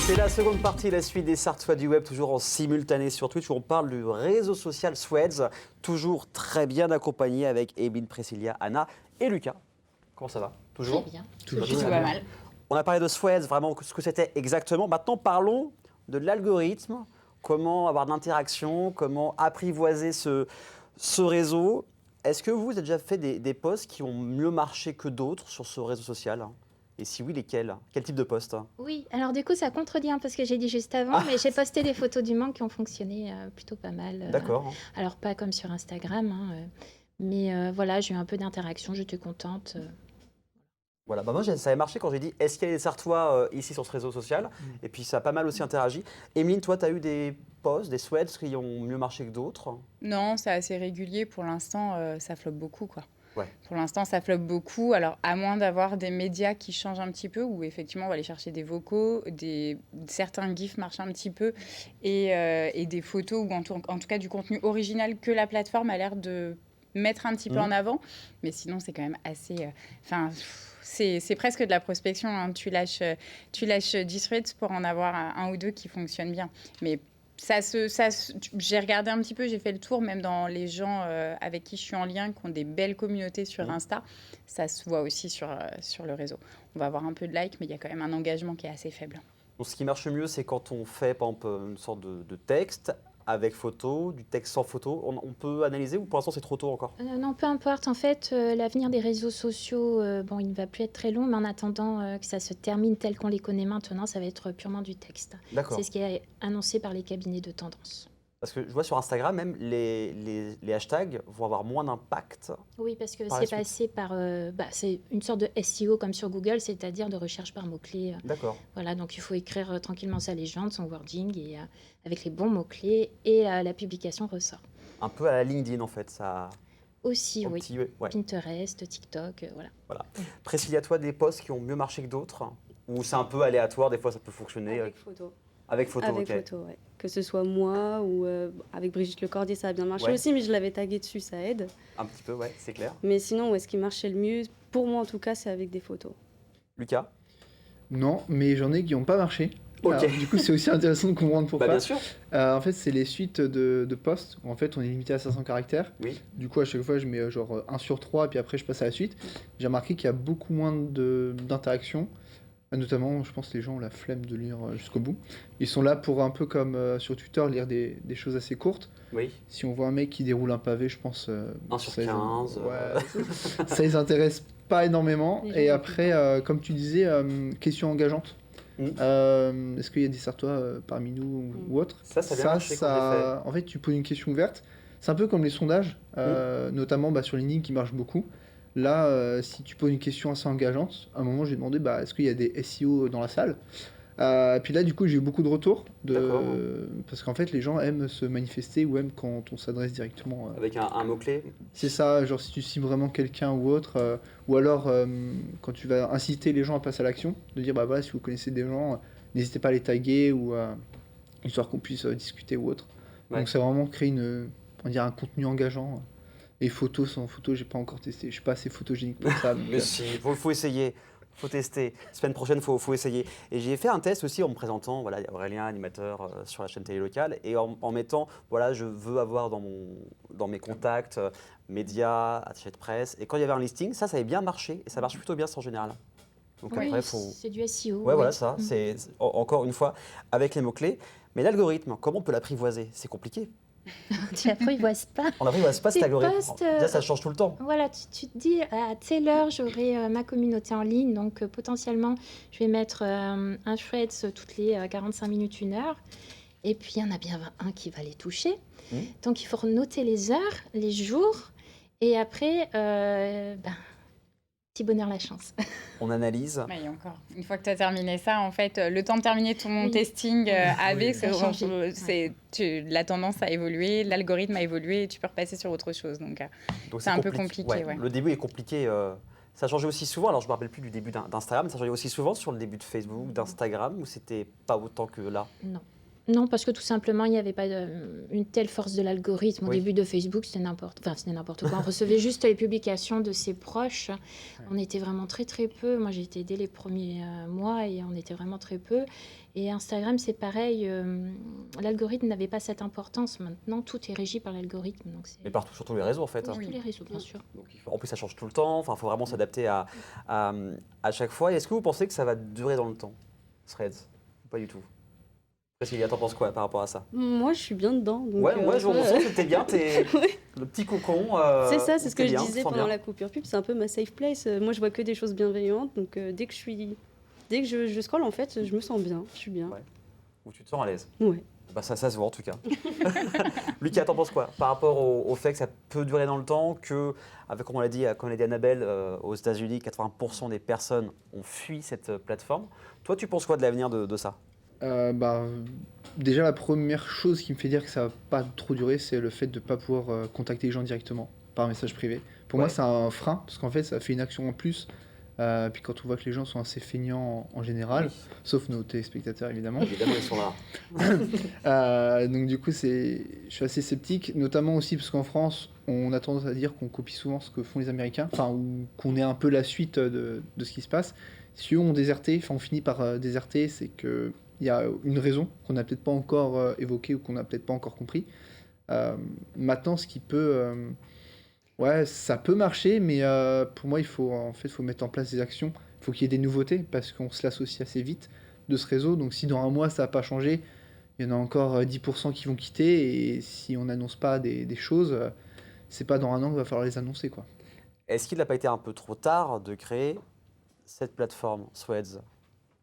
C'est la seconde partie, la suite des Sartois du web, toujours en simultané sur Twitch, où on parle du réseau social Threads, toujours très bien accompagné avec Emeline, Priscilla, Anna et Lucas. Comment ça va? Toujours? Très bien. Toujours pas mal. On a parlé de Threads, vraiment ce que c'était exactement. Maintenant, parlons de l'algorithme, comment avoir de l'interaction, comment apprivoiser ce réseau. Est-ce que vous avez déjà fait des posts qui ont mieux marché que d'autres sur ce réseau social? Et si oui, lesquels? Quel type de post? Oui, alors du coup, ça contredit un peu ce que j'ai dit juste avant, mais j'ai posté des photos du mangue qui ont fonctionné plutôt pas mal. D'accord. Alors, pas comme sur Instagram, mais voilà, j'ai eu un peu d'interaction, j'étais contente. Voilà, bah moi ça avait marché quand j'ai dit est-ce qu'il y a des Sartois ici sur ce réseau social? Et puis ça a pas mal aussi interagi. Emeline, toi, tu as eu des posts, des threads qui ont mieux marché que d'autres? Non, c'est assez régulier. Pour l'instant, ça floppe beaucoup, quoi. Ouais. Pour l'instant, ça floppe beaucoup. Alors, à moins d'avoir des médias qui changent un petit peu, où effectivement, on va aller chercher des vocaux, certains GIFs marchent un petit peu, et des photos, ou en tout cas du contenu original que la plateforme a l'air de mettre un petit peu en avant. Mais sinon, c'est quand même assez... c'est presque de la prospection, hein. Tu lâches 10 threads pour en avoir un ou deux qui fonctionnent bien. Mais j'ai regardé un petit peu, j'ai fait le tour, même dans les gens avec qui je suis en lien, qui ont des belles communautés sur Insta. Ça se voit aussi sur le réseau. On va avoir un peu de likes, mais il y a quand même un engagement qui est assez faible. Donc, ce qui marche mieux, c'est quand on fait, par exemple, une sorte de texte avec photo, du texte sans photo. On peut analyser ou pour l'instant, c'est trop tôt encore? Non, peu importe. En fait, l'avenir des réseaux sociaux, bon, il ne va plus être très long, mais en attendant que ça se termine tel qu'on les connaît maintenant, ça va être purement du texte. D'accord. C'est ce qui est annoncé par les cabinets de tendance. Parce que je vois sur Instagram, même les hashtags vont avoir moins d'impact. Oui, parce que Par la c'est passé par... c'est une sorte de SEO comme sur Google, c'est-à-dire de recherche par mots-clés. D'accord. Voilà, donc il faut écrire tranquillement sa légende, son wording, et avec les bons mots-clés, et la publication ressort. Un peu à la LinkedIn, en fait. Ça... Aussi, oui. Ouais. Pinterest, TikTok, voilà. Voilà. Priscilla, toi, des posts qui ont mieux marché que d'autres? Ou c'est un peu aléatoire, des fois ça peut fonctionner? Avec photo. Avec photo, Avec ok. photo, ouais. Que ce soit moi ou avec Brigitte Lecordier, ça a bien marché aussi, mais je l'avais tagué dessus, ça aide. Un petit peu, ouais, c'est clair. Mais sinon, ce qui marchait le mieux, pour moi en tout cas, c'est avec des photos. Lucas? Non, mais j'en ai qui n'ont pas marché. Ok. Alors, du coup, c'est aussi intéressant de comprendre pourquoi. Bien sûr. En fait, c'est les suites de posts. En fait, on est limité à 500 caractères. Oui. Du coup, à chaque fois, je mets genre 1 sur 3, et puis après, je passe à la suite. J'ai remarqué qu'il y a beaucoup moins d'interactions. Notamment, je pense que les gens ont la flemme de lire jusqu'au bout. Ils sont là pour un peu comme sur Twitter, lire des choses assez courtes. Oui. Si on voit un mec qui déroule un pavé, je pense... 1 sur 15. Ouais, ça les intéresse pas énormément. Et après, comme tu disais, question engageante. Est-ce qu'il y a des Sartois parmi nous ou autres? Ça a bien marché quand je l'ai fait. En fait, tu poses une question ouverte. C'est un peu comme les sondages, notamment sur LinkedIn qui marchent beaucoup. Là, si tu poses une question assez engageante, à un moment, j'ai demandé est-ce qu'il y a des SEO dans la salle? Et puis là, du coup, j'ai eu beaucoup de retours. Parce qu'en fait, les gens aiment se manifester ou aiment quand on s'adresse directement. Avec un mot-clé? C'est ça, genre si tu cibles vraiment quelqu'un ou autre. Ou alors, quand tu vas inciter les gens à passer à l'action, de dire voilà, si vous connaissez des gens, n'hésitez pas à les taguer ou histoire qu'on puisse discuter ou autre. Ouais. Donc, c'est vraiment créer un contenu engageant. Et photos, sans photos, j'ai pas encore testé. Je suis pas assez photogénique pour ça. Donc, Mais si, faut essayer. Faut tester. Semaine prochaine, faut essayer. Et j'ai fait un test aussi en me présentant. Voilà, il y a Aurélien, animateur sur la chaîne télé locale, et en mettant, voilà, je veux avoir dans mes contacts médias, attachés de presse. Et quand il y avait un listing, ça avait bien marché, et ça marche plutôt bien en général. Donc Oui, après, c'est du SEO. Ouais, voilà, ça. C'est encore une fois avec les mots clés. Mais l'algorithme, comment on peut l'apprivoiser? C'est compliqué. Tu l'apprivoises pas. On n'apprivoise pas cet Tes algorithme. posts, Déjà, ça change tout le temps. Voilà, tu te dis, à telle heure, j'aurai ma communauté en ligne, donc potentiellement, je vais mettre un thread toutes les 45 minutes, 1 heure, et puis il y en a bien un qui va les toucher. Donc il faut noter les heures, les jours, et après, petit bonheur, la chance. On analyse. Et encore, une fois que tu as terminé ça, en fait, le temps de terminer ton testing AB, la tendance a évolué, l'algorithme a évolué, et tu peux repasser sur autre chose. Donc c'est un peu compliqué. Ouais. Le début est compliqué. Ça a changé aussi souvent, alors je ne me rappelle plus du début d'Instagram, mais ça a changé aussi souvent sur le début de Facebook, d'Instagram, où c'était pas autant que là? Non. Non, parce que tout simplement, il n'y avait pas une telle force de l'algorithme. Au Oui. début de Facebook, c'était n'importe quoi. On recevait juste les publications de ses proches. On était vraiment très, très peu. Moi, j'ai été aidée les premiers mois et on était vraiment très peu. Et Instagram, c'est pareil. L'algorithme n'avait pas cette importance. Maintenant, tout est régi par l'algorithme. Donc c'est Mais partout, sur tous les réseaux en fait. sur hein. tous les réseaux, bien sûr. Donc, en plus, ça change tout le temps. Enfin, il faut vraiment s'adapter à chaque fois. Et est-ce que vous pensez que ça va durer dans le temps, Threads? Pas du tout. Cécilia, t'en penses quoi par rapport à ça? Moi, je suis bien dedans. Donc, Ouais, je ouais. sens que t'es bien, t'es Ouais. le petit cocon. C'est ça, c'est ce que t'es je bien, tu disais te sens pendant bien. la coupure pub. C'est un peu ma safe place. Moi, je vois que des choses bienveillantes. Donc, dès que je scrolle, en fait, je me sens bien. Je suis bien. Ouais. Ou tu te sens à l'aise? Ouais. Bah ça se voit en tout cas. Lucas, t'en penses quoi par rapport au fait que ça peut durer dans le temps, que, comme on l'a dit Annabelle, aux États-Unis, 80% des personnes ont fui cette plateforme. Toi, tu penses quoi de l'avenir de ça? Déjà, la première chose qui me fait dire que ça va pas trop durer, c'est le fait de ne pas pouvoir contacter les gens directement par message privé. Pour moi, Ouais. c'est un frein, parce qu'en fait, ça fait une action en plus. Puis quand on voit que les gens sont assez feignants en général, sauf nos téléspectateurs évidemment. Évidemment, ils sont là. Donc du coup, je suis assez sceptique, notamment aussi parce qu'en France, on a tendance à dire qu'on copie souvent ce que font les Américains, enfin, ou qu'on est un peu la suite de ce qui se passe. Si eux ont déserté, enfin on finit par déserter, c'est qu'il y a une raison qu'on n'a peut-être pas encore évoquée ou qu'on n'a peut-être pas encore compris. Maintenant, ce qui peut... ouais, ça peut marcher, mais pour moi, faut mettre en place des actions. Il faut qu'il y ait des nouveautés, parce qu'on se lasse aussi assez vite de ce réseau. Donc si dans un mois, ça n'a pas changé, il y en a encore 10% qui vont quitter, et si on n'annonce pas des choses, c'est pas dans un an qu'il va falloir les annoncer, quoi. Est-ce qu'il n'a pas été un peu trop tard de créer cette plateforme, Threads?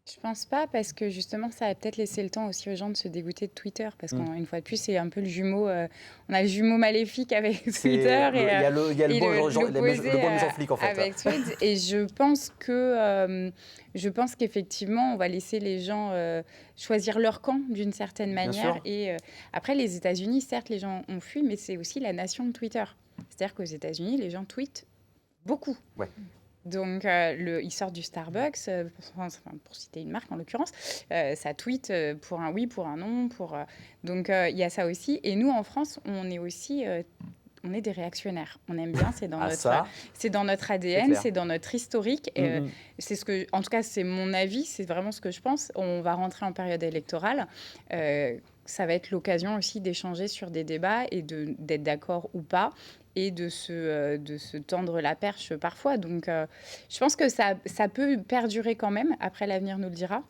Je pense pas, parce que justement, ça a peut-être laissé le temps aussi aux gens de se dégoûter de Twitter. Parce qu'une fois de plus, c'est un peu le jumeau. On a le jumeau maléfique avec Twitter. Il y a le et bon l'opposé, méchant flic en fait. avec Threads. Et je pense qu'effectivement, on va laisser les gens choisir leur camp d'une certaine Bien manière. sûr. Et après, les États-Unis, certes, les gens ont fui, mais c'est aussi la nation de Twitter. C'est-à-dire qu'aux États-Unis, les gens tweetent beaucoup. Ouais. Donc, ils sortent du Starbucks, pour citer une marque en l'occurrence, ça tweet pour un oui, pour un non. Donc, il y a ça aussi. Et nous, en France, on est aussi... on est des réactionnaires. On aime bien, c'est dans, c'est dans notre ADN, c'est dans notre historique. Et, c'est en tout cas, c'est mon avis, c'est vraiment ce que je pense. On va rentrer en période électorale. Ça va être l'occasion aussi d'échanger sur des débats et d'être d'accord ou pas, et de se tendre la perche parfois. Donc, je pense que ça peut perdurer quand même. Après, l'avenir nous le dira.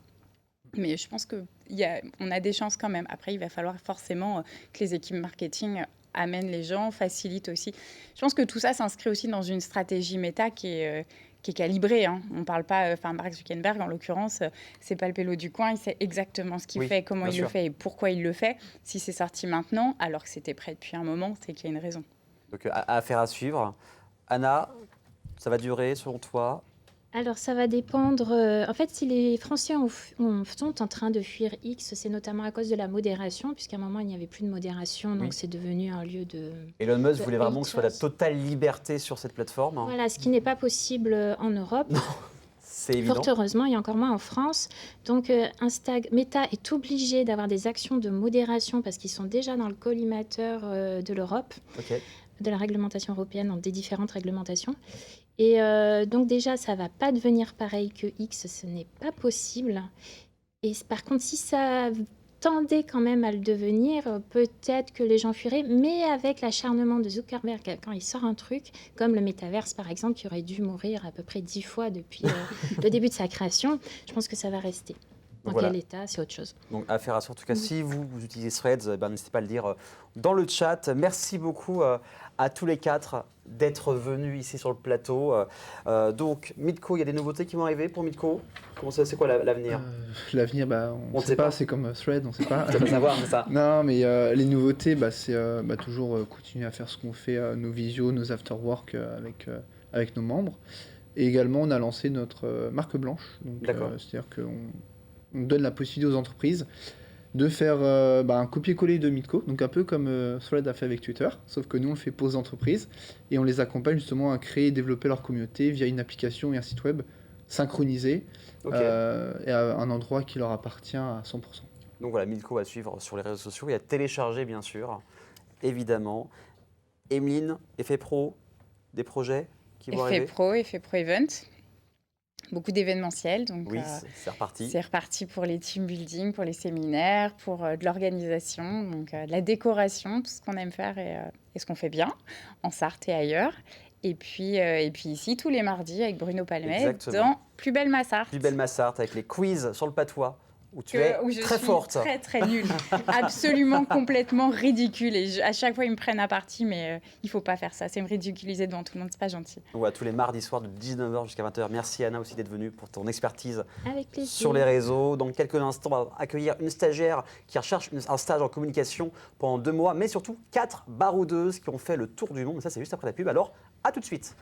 Mais je pense qu'on a des chances quand même. Après, il va falloir forcément que les équipes marketing amènent les gens, facilitent aussi. Je pense que tout ça s'inscrit aussi dans une stratégie méta qui est calibrée. Hein. On ne parle pas... Mark Zuckerberg, en l'occurrence, c'est pas le pélo du coin. Il sait exactement ce qu'il fait, comment il le fait et pourquoi il le fait. Si c'est sorti maintenant, alors que c'était prêt depuis un moment, c'est qu'il y a une raison. Donc, affaire à suivre. Anna, ça va durer selon toi? Alors, ça va dépendre. En fait, si les Français sont en train de fuir X, c'est notamment à cause de la modération, puisqu'à un moment, il n'y avait plus de modération, donc c'est devenu un lieu de... Elon Musk voulait vraiment que ce soit la haters. totale liberté sur cette plateforme. Voilà, ce qui n'est pas possible en Europe. C'est évident. Fort heureusement, il y a encore moins en France. Donc, Meta est obligé d'avoir des actions de modération parce qu'ils sont déjà dans le collimateur de l'Europe, de la réglementation européenne, dans des différentes réglementations. Et donc déjà, ça ne va pas devenir pareil que X, ce n'est pas possible. Et par contre, si ça tendait quand même à le devenir, peut-être que les gens fuiraient, mais avec l'acharnement de Zuckerberg, quand il sort un truc, comme le métaverse par exemple, qui aurait dû mourir à peu près 10 fois depuis le début de sa création, je pense que ça va rester. Dans quel état, c'est autre chose. Donc, affaire à suivre. En tout cas, si vous utilisez Threads, n'hésitez pas à le dire dans le chat. Merci beaucoup à tous les quatre d'être venus ici sur le plateau. Donc, Midco, il y a des nouveautés qui vont arriver pour Midco. C'est quoi l'avenir? L'avenir, on ne sait pas. C'est comme Threads, on ne sait pas. Tu vas pas savoir, c'est ça. Non, mais les nouveautés, c'est toujours continuer à faire ce qu'on fait, nos visios, nos after-work avec nos membres. Et également, on a lancé notre marque blanche. C'est-à-dire qu'on donne la possibilité aux entreprises de faire un copier-coller de Midco, donc un peu comme Thread a fait avec Twitter, sauf que nous on le fait pour les entreprises et on les accompagne justement à créer et développer leur communauté via une application et un site web synchronisé et à un endroit qui leur appartient à 100%. Donc voilà, Milko à suivre sur les réseaux sociaux et à télécharger, bien sûr, évidemment. Emeline, Effet Pro, des projets qui vont arriver? Effet Pro Event. Beaucoup d'événementiels. Donc, Oui, c'est reparti. c'est reparti pour les team building, pour les séminaires, pour de l'organisation, donc de la décoration, tout ce qu'on aime faire et ce qu'on fait bien en Sarthe et ailleurs. Et puis ici, tous les mardis, avec Bruno Palmet, Exactement. dans Plus belle ma Sarthe. Plus belle ma Sarthe avec les quiz sur le patois où tu es Où je très suis forte. Très, très nulle. Absolument, complètement ridicule. Et à chaque fois, ils me prennent à partie, mais il ne faut pas faire ça. C'est me ridiculiser devant tout le monde, c'est pas gentil. Ouais, tous les mardis soirs de 19h jusqu'à 20h. Merci Anna aussi d'être venue pour ton expertise Avec plaisir. sur les réseaux. Dans quelques instants, on va accueillir une stagiaire qui recherche un stage en communication pendant 2 mois, mais surtout 4 baroudeuses qui ont fait le tour du monde. Mais ça, c'est juste après la pub. Alors, à tout de suite.